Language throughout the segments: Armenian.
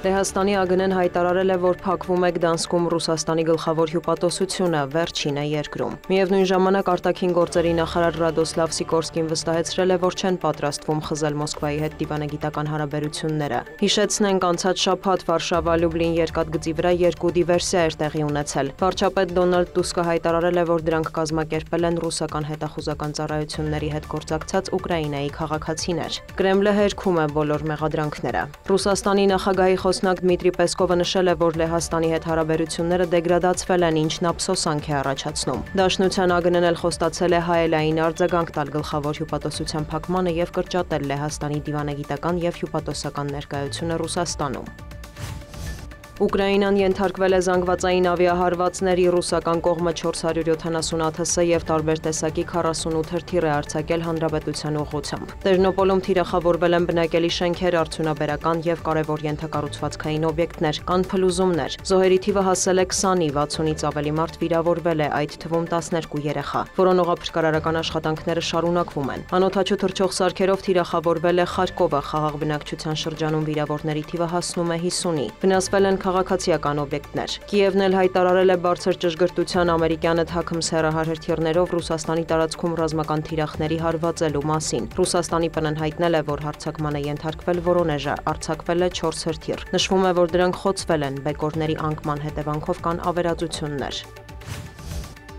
Լեհաստանի ԱԳՆ-ն հայտարարել է, որ փակվում է Գդանսկում Ռուսաստանի գլխավոր հյուպատոսությունը, վերջինը երկրում։ Միևնույն ժամանակ արտաքին գործերի նախարար Ռադոսլավ Սիկորսկին վստահեցրել է, որ չեն պատրաստվում խզել Մոսկվայի հետ դիվանագիտական հարաբերությունները։ Հիշեցնենք, անցած շաբաթ Վարշավա-Լյուբլին երկաթգծի վրա 2 դիվերսիա էր տեղի ունեցել։ Վարչապետ Դոնալդ Տուսկը հայտարարել է, որ դրանք կազմակերպել են ռուսական հետախուզական ծառայությունների հետ գործակցած Ուկրաինայի քաղաքացիներ։ Կրեմլը հերքում է բոլոր մեղադրանքները։ Ռուսաստանի նախագահի խոսնակ Դմիտրի Պեսկովը նշել է, որ Լեհաստանի հետ հարաբերությունները դեգրադացվել են, ինչն ափսոսանք է առաջացնում։ Դաշնության ԱԳՆ-ն էլ խոստացել է հայելային արձագանք տալ գլխավոր հյուպատոսության փակմանը եւ կրճատել Լեհաստանի դիվանագիտական եւ հյուպատոսական ներկայությունը Ռուսաստանում։ Ուկրաինան ենթարկվել է զանգվածային ավիահարվածների, ռուսական կողմը 470 ԱԹՍ եւ տարբեր տեսակի 48 հրթիռ է արձակել հանրապետության ուղղությամբ։ Տերնոպոլում թիրախավորվել են բնակելի շենքեր, արդյունաբերական եւ կարևոր ենթակառուցվածքային օբյեկտներ, կան փլուզումներ։ Զոհերի թիվը հասել է 20-ի, 60-ից ավելի մարդ վիրավորվել է, այդ թվում 12 երեխա։ Որոնողափրկարարական աշխատանքները շարունակվում են։ Անօդաչու թռչող սարքերով թիրախավորվել է Խարկովը, խաղաղ բնակչության շրջանում վիրավորների թիվը հասնում է 50-ի։ Վնասվել են քաղաքացիական օբյեկտներ։ Կիևն էլ հայտարարել է բարձր ճշգրտության ամերիկյանը թաքմ սեռահար հրթիռներով Ռուսաստանի տարածքում ռազմական թիրախների հարվածելու մասին։ Ռուսաստանի ՊՆ-ն հայտնել է, որ հարձակման է ենթարկվել Վորոնեժը, արձակվել է 4 հրթիռ։ Նշվում է, որ դրանք խոցվել են, բեկորների անկման հետևանքով կան ավերածություններ։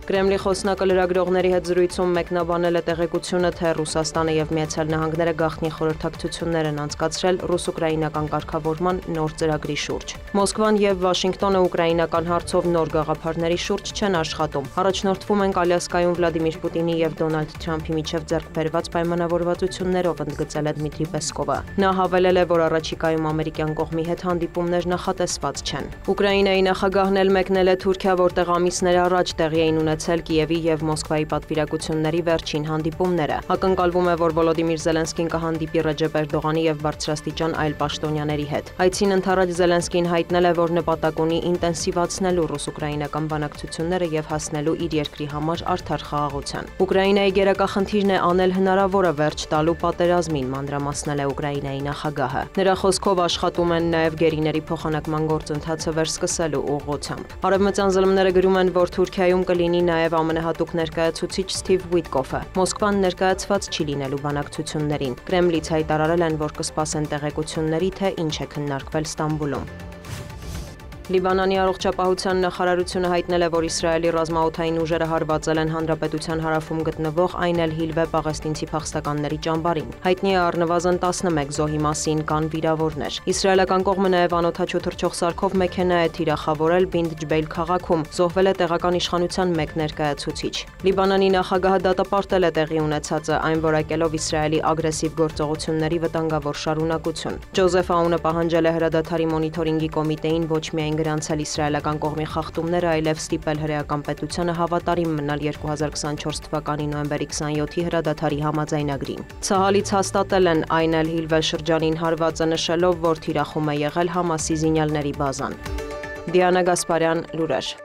Կրեմլի խոսնակը լրագրողների հետ զրույցում մեկնաբանել է տեղեկությունը, թե Ռուսաստանը եւ Միացյալ Նահանգները գաղտնի խորհրդակցություններ են անցկացրել ռուս-ուկրաինական կարգավորման նոր ծրագրի շուրջ։ Մոսկվան եւ Վաշինգտոնը ուկրաինական հարցով նոր գաղափարների շուրջ չեն աշխատում։ Առաջնորդվում են Ալյասկայում Վլադիմիր Պուտինի եւ Դոնալդ Թրամփի միջև ձեռք բերված պայմանավորվածություններով, ընդգծել է Դմիտրի Պեսկովը։ Նա հավելել է, որ առաջիկայում ամերիկյան կողմի հետ հանդիպումներ նախատեսված չեն։ Ուկրաինայի նախագահն էլ մեկնել է Թուրքիա, որտեղ ամիսներ առաջ տեղի էին ունեցել Կիևի եւ Մոսկվայի պատվիրակությունների վերջին հանդիպումները։ Ակնկալվում է, որ Վոլոդիմիր Զելենսկին կհանդիպի Ռեջեփ Էրդողանի եւ բարձրաստիճան այլ պաշտոնյաների հետ։ Այցին ընթരാճ Զելենսկին հայտնել է, որ նպատակ ունի ինտենսիվացնելու ռուս-ուկրաինական բանակցությունները եւ հասնելու իր երկրի համար արդար խաղաղության։ Ուկրաինայի գերակա խնդիրն է անել հնարավորը վերջ տալու պատերազմին, մանրամասնել է Ուկրաինայի նախագահը։ Նրա խոսքով աշխատում են նաեւ գերիների փոխանակման գործընթացը վերսկսելու ուղղությամբ։ Արևմտյան զլմները գրում են, որ Թուրքիայում կլինի նաեւ ամենահատուկ ներկայացուցիչ Սթիվ Ուիտկոֆը։ Մոսկվան ներկայացված չի լինելու բանակցություններին։ Կրեմլից հայտարարել են, որ կսպասեն տեղեկությունների, թե ինչ է քննարկվել Ստամբուլում։ Լիբանանի առողջապահության նախարարությունը հայտնել է, որ Իսրայելի ռազմաօդային ուժերը հարվածել են հանրապետության հարավում գտնվող Այն Էլ-Հիլվե պաղեստինցի փախստականների ճամբարին։ Հայտնի է առնվազն 11 զոհի մասին, կան վիրավորներ։ Իսրայելական կողմը նաև անօդաչու թռչող սարքով մեքենա է թիրախավորել Բինտ Ջբեյլ քաղաքում, զոհվել է տեղական իշխանության մեկ ներկայացուցիչ։ Լիբանանի նախագահը դատապարտել է տեղի ունեցածը, այն որակելով Իսրայելի ագրեսիվ գործողությունների վտանգավոր շարունակություն։ Ջոզեֆ Աունը պահանջել է հրադադարի մոնիթորինգի կոմիտեին ոչ միայն գրանցել իսրայելական կողմի խախտումները, այլև ստիպել հրեական պետությանը հավատարիմ մնալ 2024 թվականի նոյեմբերի 27-ի հրադադարի համաձայնագրին։ Ցահալից հաստատել են Այն Էլ-Հիլվե շրջանին հարվածը, նշելով, որ թիրախում է եղել Համասի զինյալների բազան։ Դիանա Գասպարյան, լուրեր։